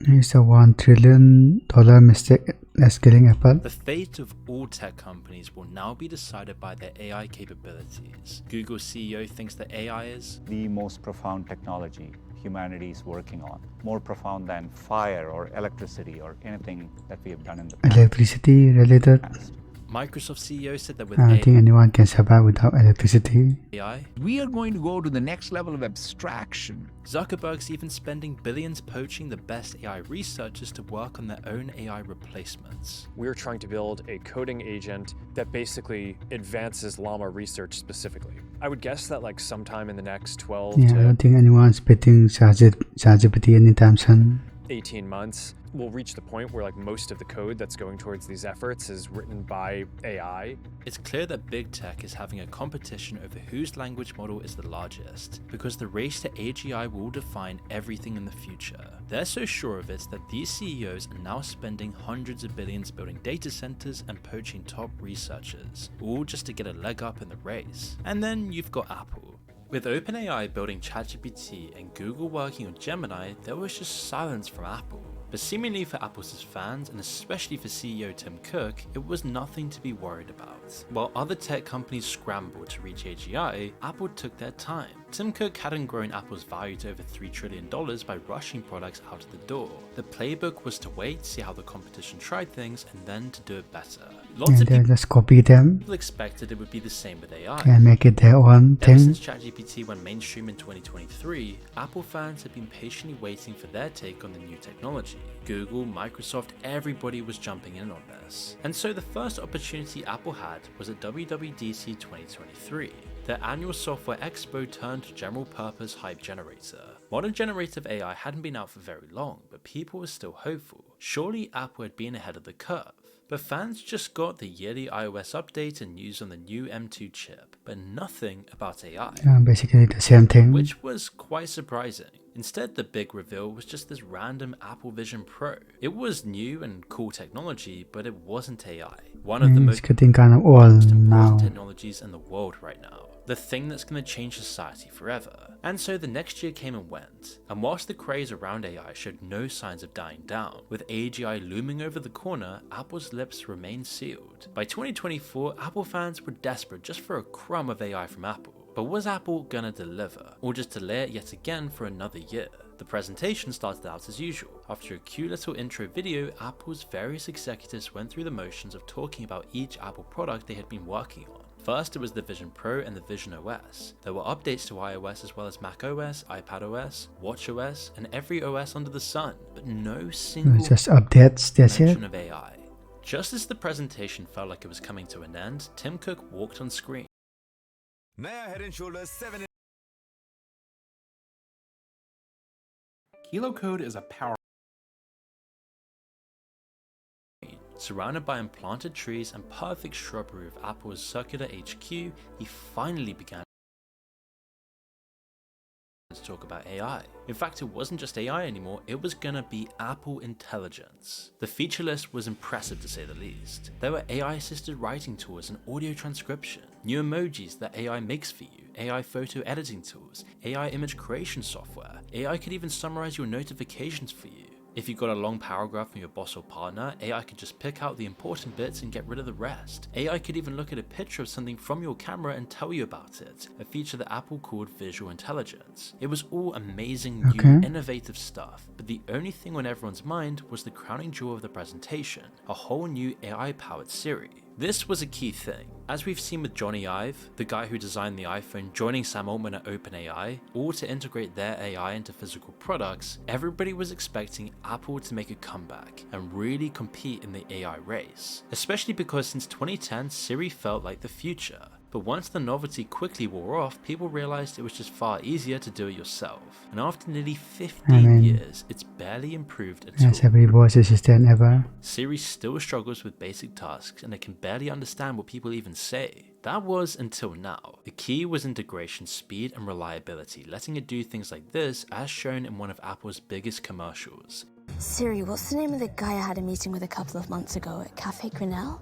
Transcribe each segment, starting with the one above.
It's a $1 trillion mistake that's killing Apple. The fate of all tech companies will now be decided by their AI capabilities. Google CEO thinks that AI is the most profound technology humanity is working on, more profound than fire or electricity or anything that we have done in the past. Electricity related. Microsoft CEO said that with I don't think anyone can survive without electricity. AI, we are going to go to the next level of abstraction. Zuckerberg's even spending billions poaching the best AI researchers to work on their own AI replacements. We're trying to build a coding agent that basically advances llama research specifically. I would guess that like sometime in the next 12 I to don't think anyone's beating ChatGPT anytime soon. 18 months, we'll reach the point where like most of the code that's going towards these efforts is written by AI. It's clear that big tech is having a competition over whose language model is the largest, because the race to AGI will define everything in the future. They're so sure of it that these CEOs are now spending hundreds of billions building data centers and poaching top researchers, all just to get a leg up in the race. And then you've got Apple. With OpenAI building ChatGPT and Google working on Gemini, there was just silence from Apple. But seemingly for Apple's fans, and especially for CEO Tim Cook, it was nothing to be worried about. While other tech companies scrambled to reach AGI, Apple took their time. Tim Cook hadn't grown Apple's value to over $3 trillion by rushing products out of the door. The playbook was to wait, see how the competition tried things, and then to do it better. Lots of people just copy them expected it would be the same with AI. and make it their own Ever thing. since ChatGPT went mainstream in 2023, Apple fans have been patiently waiting for their take on the new technology. Google, Microsoft, everybody was jumping in on this. And so the first opportunity Apple had was at WWDC 2023. Their annual software expo turned general purpose hype generator. Modern generative AI hadn't been out for very long, but people were still hopeful. Surely Apple had been ahead of the curve. But fans just got the yearly iOS update and news on the new M2 chip, but nothing about AI. Basically the same thing. Which was quite surprising. Instead, the big reveal was just this random Apple Vision Pro. It was new and cool technology, but it wasn't AI. One of the most getting kind of old important now. technologies in the world right now. The thing that's going to change society forever. And so the next year came and went, and whilst the craze around AI showed no signs of dying down, with AGI looming over the corner, Apple's lips remained sealed. By 2024, Apple fans were desperate just for a crumb of AI from Apple. But was Apple gonna deliver, or just delay it yet again for another year? The presentation started out as usual. After a cute little intro video, Apple's various executives went through the motions of talking about each Apple product they had been working on. First, it was the Vision Pro and the Vision OS. There were updates to iOS as well as macOS, iPadOS, watchOS, and every OS under the sun, but no single Just updates, that's it. mention of AI. Just as the presentation felt like it was coming to an end, Tim Cook walked on screen. Head and Shoulders 7. Kilo Code is a power Surrounded by implanted trees and perfect shrubbery of Apple's circular HQ, he finally began to talk about AI. In fact, it wasn't just AI anymore, it was gonna be Apple Intelligence. The feature list was impressive to say the least. There were AI-assisted writing tools and audio transcription, new emojis that AI makes for you, AI photo editing tools, AI image creation software. AI could even summarize your notifications for you. If you got a long paragraph from your boss or partner, AI could just pick out the important bits and get rid of the rest. AI could even look at a picture of something from your camera and tell you about it, a feature that Apple called visual intelligence. It was all amazing, new, innovative stuff, but the only thing on everyone's mind was the crowning jewel of the presentation, a whole new AI-powered Siri. This was a key thing. As we've seen with Johnny Ive, the guy who designed the iPhone, joining Sam Altman at OpenAI, all to integrate their AI into physical products, everybody was expecting Apple to make a comeback and really compete in the AI race. Especially because since 2010, Siri felt like the future. But once the novelty quickly wore off, people realized it was just far easier to do it yourself. And after nearly 15 years, it's barely improved at all. Every voice assistant ever. Siri still struggles with basic tasks and it can barely understand what people even say. That was until now. The key was integration speed and reliability, letting it do things like this as shown in one of Apple's biggest commercials. Siri, what's the name of the guy I had a meeting with a couple of months ago at Cafe Grinnell?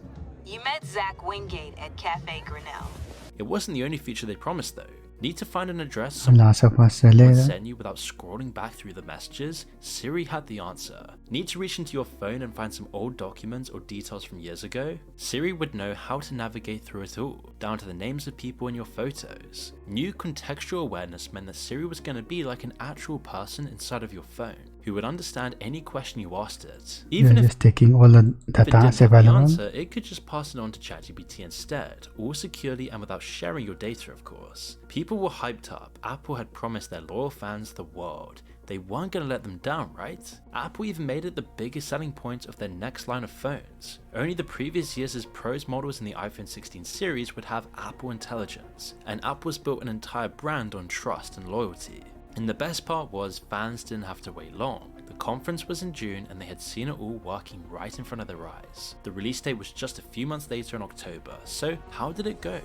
You met Zach Wingate at Cafe Grinnell. It wasn't the only feature they promised though. Need to find an address Last of Us someone later. sent you without scrolling back through the messages? Siri had the answer. Need to reach into your phone and find some old documents or details from years ago? Siri would know how to navigate through it all, down to the names of people in your photos. New contextual awareness meant that Siri was going to be like an actual person inside of your phone, who would understand any question you asked it. Even They're if just taking all the it data didn't have the available. answer, it could just pass it on to ChatGPT instead, all securely and without sharing your data, of course. People were hyped up. Apple had promised their loyal fans the world. They weren't going to let them down, right? Apple even made it the biggest selling point of their next line of phones. Only the previous years' Pros models in the iPhone 16 series would have Apple Intelligence, and Apple's built an entire brand on trust and loyalty. And the best part was, fans didn't have to wait long. The conference was in June and they had seen it all working right in front of their eyes. The release date was just a few months later in October, so how did it go?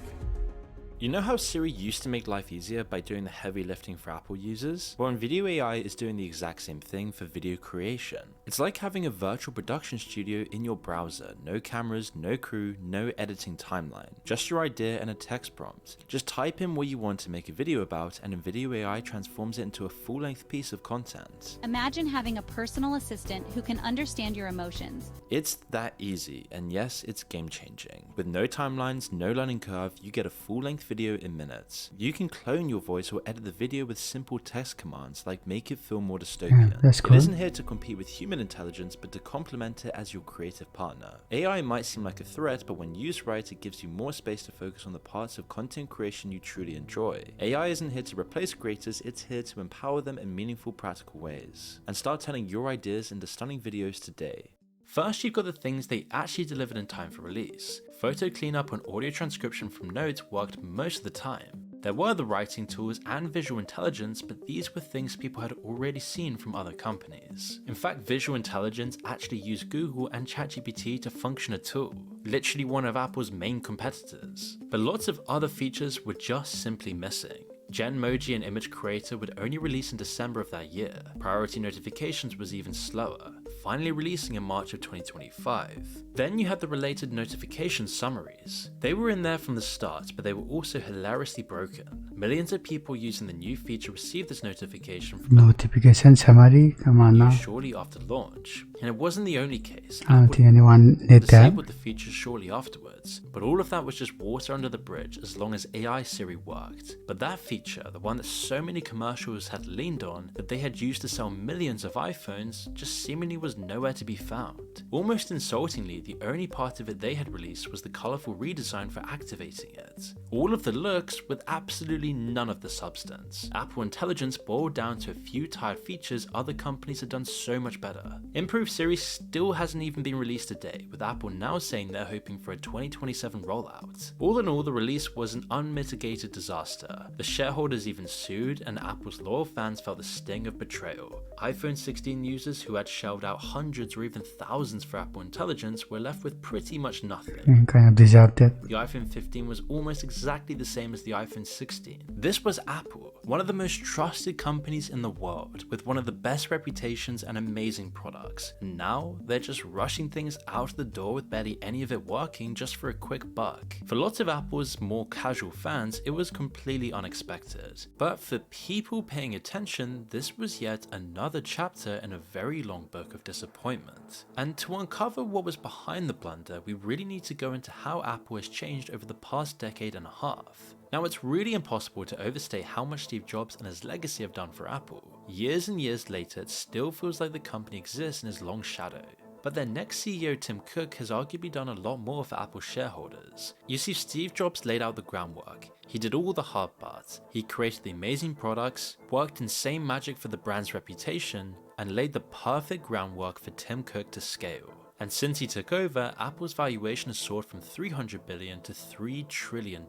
You know how Siri used to make life easier by doing the heavy lifting for Apple users? Well, Video AI is doing the exact same thing for video creation. It's like having a virtual production studio in your browser. No cameras, no crew, no editing timeline. Just your idea and a text prompt. Just type in what you want to make a video about and Video AI transforms it into a full-length piece of content. Imagine having a personal assistant who can understand your emotions. It's that easy, and yes, it's game-changing. With no timelines, no learning curve, you get a full-length video in minutes. You can clone your voice or edit the video with simple text commands like make it feel more dystopian. Yeah, that's cool. It isn't here to compete with human intelligence, but to complement it as your creative partner. AI might seem like a threat, but when used right, it gives you more space to focus on the parts of content creation you truly enjoy. AI isn't here to replace creators, it's here to empower them in meaningful, practical ways. And start turning your ideas into stunning videos today. First, you've got the things they actually delivered in time for release. Photo cleanup and audio transcription from notes worked most of the time. There were the writing tools and visual intelligence, but these were things people had already seen from other companies. In fact, visual intelligence actually used Google and ChatGPT to function at all, literally one of Apple's main competitors. But lots of other features were just simply missing. Genmoji and Image Creator would only release in December of that year. Priority notifications was even slower, finally releasing in March of 2025. Then you had the related notification summaries. They were in there from the start, but they were also hilariously broken. Millions of people using the new feature received this notification from Notification summary, come on now. shortly after launch. And it wasn't the only case. I don't Apple think anyone need that. disabled the feature shortly afterwards, but all of that was just water under the bridge as long as AI Siri worked. But that feature, the one that so many commercials had leaned on, that they had used to sell millions of iPhones, just seemingly was nowhere to be found. Almost insultingly, the only part of it they had released was the colourful redesign for activating it. All of the looks with absolutely none of the substance. Apple Intelligence boiled down to a few tired features other companies had done so much better. Improved Siri still hasn't even been released today, with Apple now saying they're hoping for a 2027 rollout. All in all, the release was an unmitigated disaster. The shareholders even sued, and Apple's loyal fans felt the sting of betrayal. iPhone 16 users who had shelled out hundreds or even thousands for Apple Intelligence were left with pretty much nothing. Kind of deserved it. The iPhone 15 was almost exactly the same as the iPhone 16. This was Apple, one of the most trusted companies in the world, with one of the best reputations and amazing products. And now, they're just rushing things out the door with barely any of it working just for a quick buck. For lots of Apple's more casual fans, it was completely unexpected. But for people paying attention, this was yet another chapter in a very long book of disappointment. And to uncover what was behind the blunder, we really need to go into how Apple has changed over the past decade and a half. Now, it's really impossible to overstate how much Steve Jobs and his legacy have done for Apple. Years and years later, it still feels like the company exists in his long shadow. But their next CEO, Tim Cook, has arguably done a lot more for Apple shareholders. You see, Steve Jobs laid out the groundwork. He did all the hard parts. He created the amazing products, worked insane magic for the brand's reputation, and laid the perfect groundwork for Tim Cook to scale. And since he took over, Apple's valuation has soared from $300 billion to $3 trillion,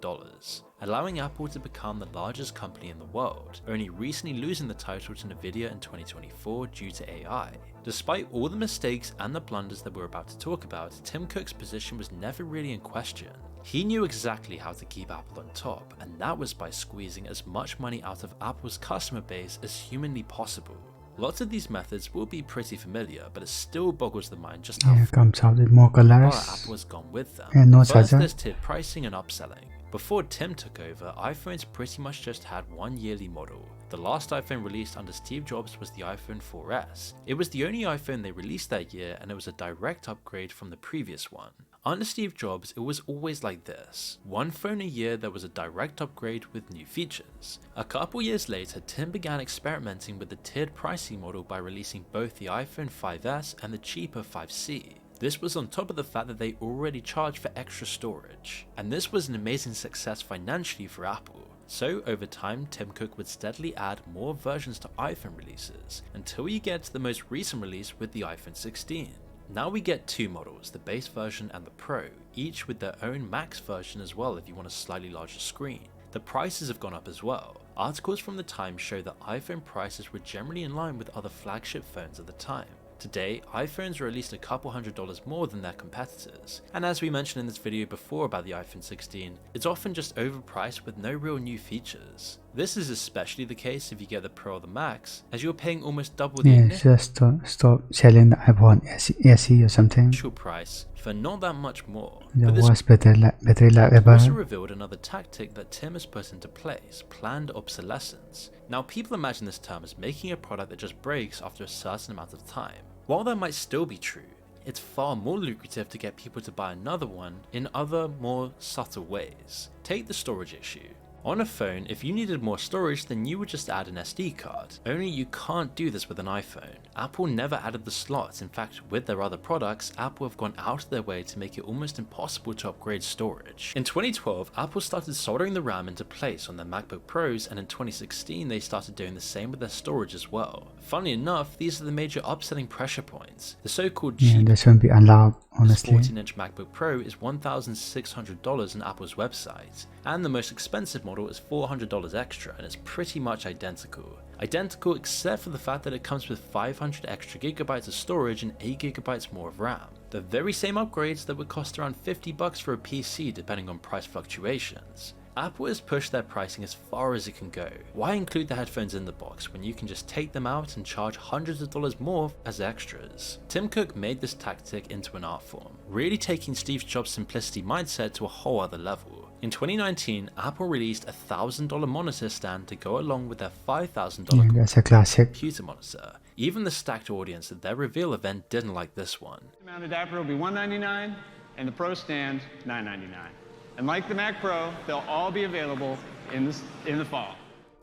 allowing Apple to become the largest company in the world, only recently losing the title to Nvidia in 2024 due to AI. Despite all the mistakes and the blunders that we're about to talk about, Tim Cook's position was never really in question. He knew exactly how to keep Apple on top, and that was by squeezing as much money out of Apple's customer base as humanly possible. Lots of these methods will be pretty familiar, but it still boggles the mind just how Yeah, comes out with more far colors. Apple has gone with them. And no First, charger. there's tiered pricing and upselling. Before Tim took over, iPhones pretty much just had one yearly model. The last iPhone released under Steve Jobs was the iPhone 4S. It was the only iPhone they released that year, and it was a direct upgrade from the previous one. Under Steve Jobs, it was always like this. One phone a year that was a direct upgrade with new features. A couple years later, Tim began experimenting with the tiered pricing model by releasing both the iPhone 5S and the cheaper 5C. This was on top of the fact that they already charged for extra storage. And this was an amazing success financially for Apple. So over time, Tim Cook would steadily add more versions to iPhone releases, until you get to the most recent release with the iPhone 16. Now we get two models, the base version and the Pro, each with their own Max version as well if you want a slightly larger screen. The prices have gone up as well. Articles from the time show that iPhone prices were generally in line with other flagship phones at the time. Today, iPhones are at least a couple $100s more than their competitors, and as we mentioned in this video before about the iPhone 16, it's often just overpriced with no real new features. This is especially the case if you get the Pro or the Max, as you're paying almost double the Yeah, just stop selling the iPhone SE or something. initial price for not that much more. The But this worst battery life also ever. revealed another tactic that Tim has put into place, planned obsolescence. Now people imagine this term as making a product that just breaks after a certain amount of time. While that might still be true, it's far more lucrative to get people to buy another one in other, more subtle ways. Take the storage issue. On a phone, if you needed more storage, then you would just add an SD card. Only you can't do this with an iPhone. Apple never added the slots. In fact, with their other products, Apple have gone out of their way to make it almost impossible to upgrade storage. In 2012, Apple started soldering the RAM into place on their MacBook Pros, and in 2016 they started doing the same with their storage as well. Funnily enough, these are the major upselling pressure points. The so-called Yeah, cheap this won't be allowed, the honestly. 14-inch MacBook Pro is $1,600 on Apple's website, and the most expensive model is $400 extra, and it's pretty much identical. Identical except for the fact that it comes with 500 extra gigabytes of storage and 8 gigabytes more of RAM. The very same upgrades that would cost around $50 for a PC depending on price fluctuations. Apple has pushed their pricing as far as it can go. Why include the headphones in the box when you can just take them out and charge hundreds of dollars more as extras? Tim Cook made this tactic into an art form, really taking Steve Jobs' simplicity mindset to a whole other level. In 2019, Apple released a $1,000 monitor stand to go along with their $5,000 Yeah, that's a classic. computer monitor. Even the stacked audience at their reveal event didn't like this one. The mounted adapter will be $199 and the Pro stand $999. And like the Mac Pro, they'll all be available in the fall.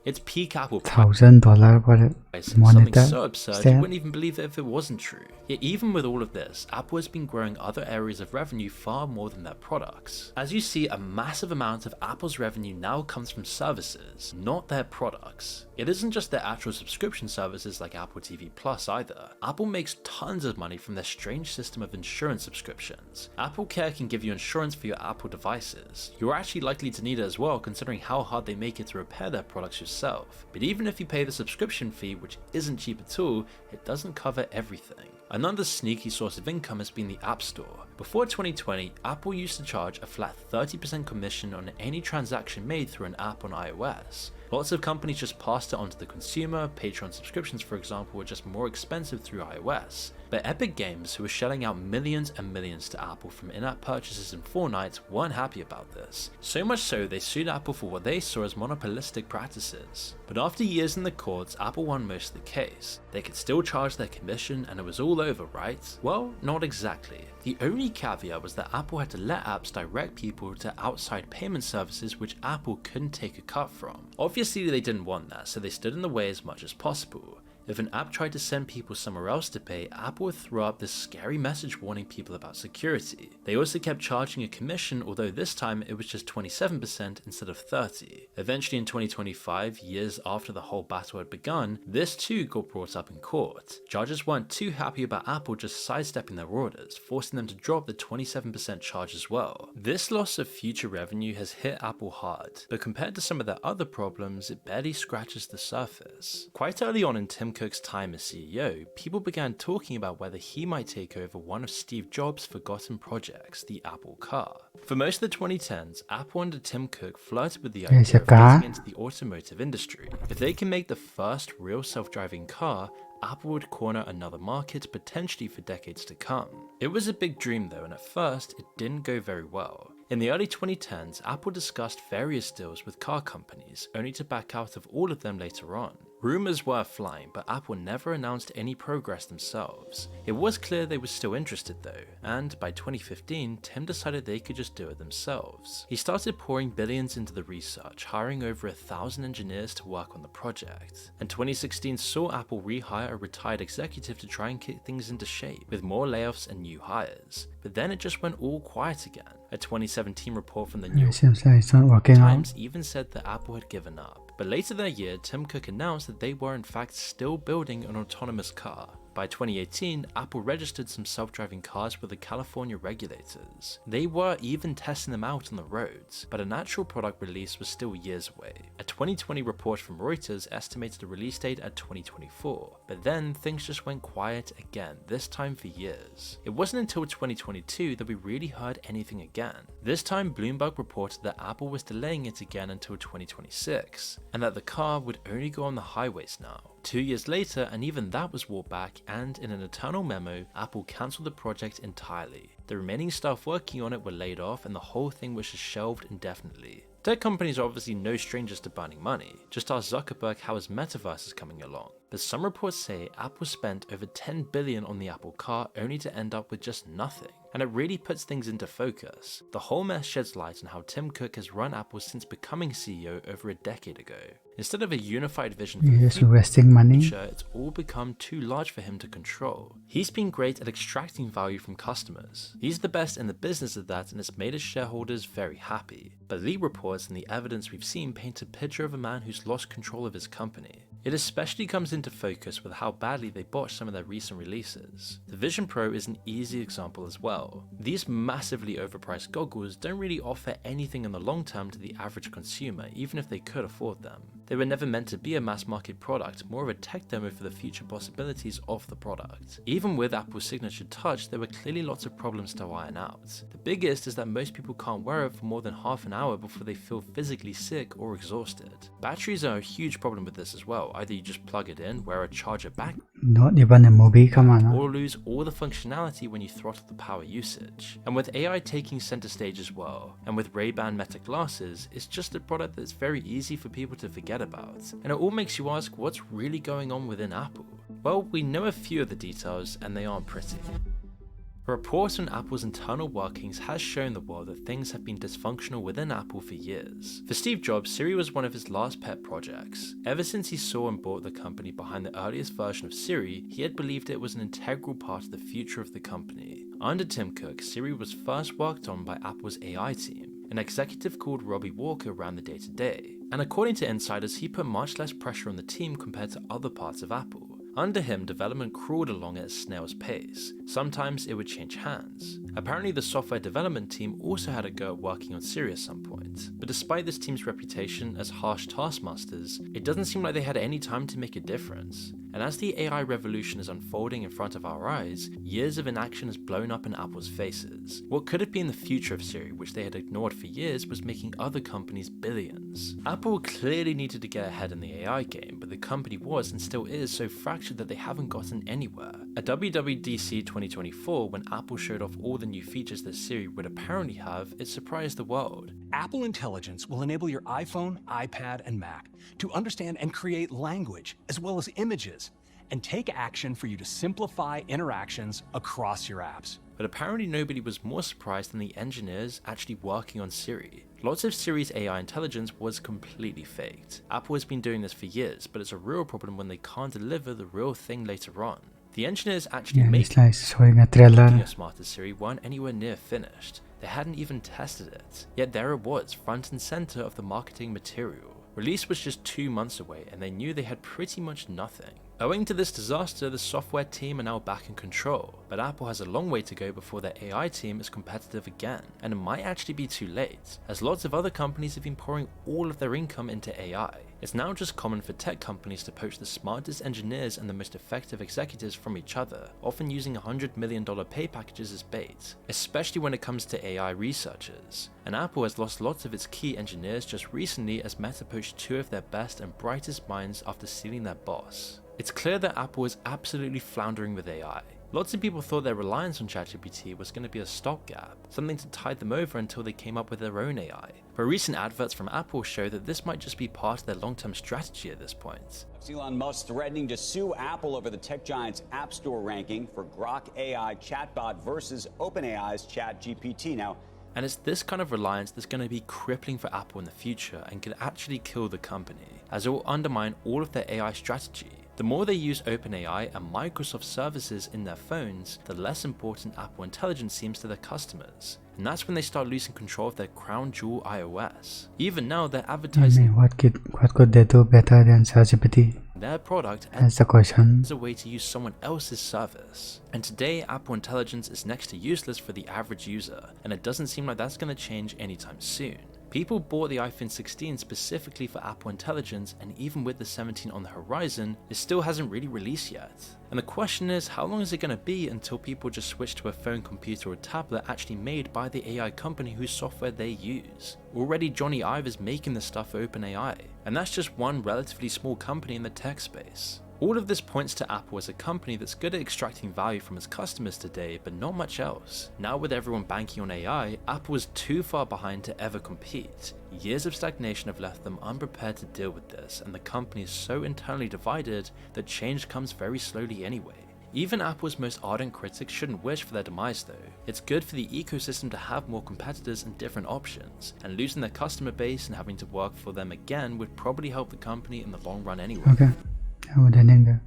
It's peak Apple $1,000 for a price, and something monitor so absurd you stand. wouldn't even believe it if it wasn't true. Yet even with all of this, Apple has been growing other areas of revenue far more than their products. As you see, a massive amount of Apple's revenue now comes from services, not their products. It isn't just their actual subscription services like Apple TV Plus either. Apple makes tons of money from their strange system of insurance subscriptions. Apple Care can give you insurance for your Apple devices. You're actually likely to need it as well, considering how hard they make it to repair their products yourself. But even if you pay the subscription fee, which isn't cheap at all, it doesn't cover everything. Another sneaky source of income has been the App Store. Before 2020, Apple used to charge a flat 30% commission on any transaction made through an app on iOS. Lots of companies just passed it on to the consumer. Patreon subscriptions, for example, were just more expensive through iOS. But Epic Games, who were shelling out millions and millions to Apple from in-app purchases in Fortnite, weren't happy about this. So much so, they sued Apple for what they saw as monopolistic practices. But after years in the courts, Apple won most of the case. They could still charge their commission and it was all over, right? Well, not exactly. The only caveat was that Apple had to let apps direct people to outside payment services which Apple couldn't take a cut from. Obviously they didn't want that, so they stood in the way as much as possible. If an app tried to send people somewhere else to pay, Apple would throw up this scary message warning people about security. They also kept charging a commission, although this time it was just 27% instead of 30%. Eventually in 2025, years after the whole battle had begun, this too got brought up in court. Judges weren't too happy about Apple just sidestepping their orders, forcing them to drop the 27% charge as well. This loss of future revenue has hit Apple hard, but compared to some of their other problems, it barely scratches the surface. Quite early on in Tim Cook's time as CEO, people began talking about whether he might take over one of Steve Jobs' forgotten projects, the Apple car. For most of the 2010s, Apple under Tim Cook flirted with the idea There's a of car? getting into the automotive industry. If they can make the first real self-driving car, Apple would corner another market potentially for decades to come. It was a big dream though, and at first it didn't go very well. In the early 2010s, Apple discussed various deals with car companies, only to back out of all of them later on. Rumors were flying, but Apple never announced any progress themselves. It was clear they were still interested though, and by 2015, Tim decided they could just do it themselves. He started pouring billions into the research, hiring over 1,000 engineers to work on the project. And 2016 saw Apple rehire a retired executive to try and kick things into shape, with more layoffs and new hires. But then it just went all quiet again. A 2017 report from the New York Seems like it's not working out. Times even said that Apple had given up. But later that year, Tim Cook announced that they were in fact still building an autonomous car. By 2018, Apple registered some self-driving cars with the California regulators. They were even testing them out on the roads, but an actual product release was still years away. A 2020 report from Reuters estimated a release date at 2024, but then things just went quiet again, this time for years. It wasn't until 2022 that we really heard anything again. This time, Bloomberg reported that Apple was delaying it again until 2026, and that the car would only go on the highways now. 2 years later, and even that was walked back, and in an internal memo, Apple cancelled the project entirely. The remaining staff working on it were laid off, and the whole thing was just shelved indefinitely. Tech companies are obviously no strangers to burning money. Just ask Zuckerberg how his metaverse is coming along. But some reports say Apple spent over $10 billion on the Apple car only to end up with just nothing. And it really puts things into focus. The whole mess sheds light on how Tim Cook has run Apple since becoming CEO over a decade ago. Instead of a unified vision for He's just wasting money. future, it's all become too large for him to control. He's been great at extracting value from customers. He's the best in the business of that, and it's made his shareholders very happy. But leak reports and the evidence we've seen paint a picture of a man who's lost control of his company. It especially comes into focus with how badly they botched some of their recent releases. The Vision Pro is an easy example as well. These massively overpriced goggles don't really offer anything in the long term to the average consumer, even if they could afford them. They were never meant to be a mass market product, more of a tech demo for the future possibilities of the product. Even with Apple's signature touch, there were clearly lots of problems to iron out. The biggest is that most people can't wear it for more than half an hour before they feel physically sick or exhausted. Batteries are a huge problem with this as well. Either you just plug it in, wear a charger back, Not even a movie, come on. or lose all the functionality when you throttle the power usage. And with AI taking center stage as well, and with Ray-Ban Meta glasses, it's just a product that's very easy for people to forget about. And it all makes you ask, what's really going on within Apple? Well, we know a few of the details, and they aren't pretty. A report on Apple's internal workings has shown the world that things have been dysfunctional within Apple for years. For Steve Jobs, Siri was one of his last pet projects. Ever since he saw and bought the company behind the earliest version of Siri, he had believed it was an integral part of the future of the company. Under Tim Cook, Siri was first worked on by Apple's AI team. An executive called Robbie Walker ran the day-to-day. And according to insiders, he put much less pressure on the team compared to other parts of Apple. Under him, development crawled along at a snail's pace. Sometimes it would change hands. Apparently the software development team also had a go at working on Siri at some point. But despite this team's reputation as harsh taskmasters, it doesn't seem like they had any time to make a difference. And as the AI revolution is unfolding in front of our eyes, years of inaction has blown up in Apple's faces. What could have been the future of Siri, which they had ignored for years, was making other companies billions. Apple clearly needed to get ahead in the AI game, but the company was and still is so fractured that they haven't gotten anywhere. At WWDC 2024, when Apple showed off all the new features that Siri would apparently have, it surprised the world. Apple Intelligence will enable your iPhone, iPad, and Mac to understand and create language, as well as images, and take action for you to simplify interactions across your apps. But apparently nobody was more surprised than the engineers actually working on Siri. Lots of Siri's AI intelligence was completely faked. Apple has been doing this for years, but it's a real problem when they can't deliver the real thing later on. The engineers actually making like showing a trailer. a smarter Siri weren't anywhere near finished. They hadn't even tested it. Yet there it was, front and center of the marketing material. Release was just 2 months away, and they knew they had pretty much nothing. Owing to this disaster, the software team are now back in control, but Apple has a long way to go before their AI team is competitive again, and it might actually be too late, as lots of other companies have been pouring all of their income into AI. It's now just common for tech companies to poach the smartest engineers and the most effective executives from each other, often using $100 million pay packages as bait, especially when it comes to AI researchers. And Apple has lost lots of its key engineers just recently as Meta poached 2 of their best and brightest minds after stealing their boss. It's clear that Apple is absolutely floundering with AI. Lots of people thought their reliance on ChatGPT was going to be a stopgap, something to tide them over until they came up with their own AI. But recent adverts from Apple show that this might just be part of their long-term strategy at this point. Elon Musk threatening to sue Apple over the tech giant's App Store ranking for Grok AI chatbot versus OpenAI's ChatGPT. Now, and it's this kind of reliance that's going to be crippling for Apple in the future and could actually kill the company, as it will undermine all of their AI strategy. The more they use OpenAI and Microsoft services in their phones, the less important Apple Intelligence seems to their customers. And that's when they start losing control of their crown jewel iOS. Even now, they're advertising what could they do better than ChatGPT? Their product That's the question. as a way to use someone else's service. And today, Apple Intelligence is next to useless for the average user, and it doesn't seem like that's going to change anytime soon. People bought the iPhone 16 specifically for Apple Intelligence, and even with the 17 on the horizon, it still hasn't really released yet. And the question is, how long is it going to be until people just switch to a phone, computer or tablet actually made by the AI company whose software they use? Already Johnny Ive is making this stuff for OpenAI, and that's just one relatively small company in the tech space. All of this points to Apple as a company that's good at extracting value from its customers today, but not much else. Now with everyone banking on AI, Apple is too far behind to ever compete. Years of stagnation have left them unprepared to deal with this, and the company is so internally divided that change comes very slowly anyway. Even Apple's most ardent critics shouldn't wish for their demise though. It's good for the ecosystem to have more competitors and different options, and losing their customer base and having to work for them again would probably help the company in the long run anyway. Okay, I would ending there.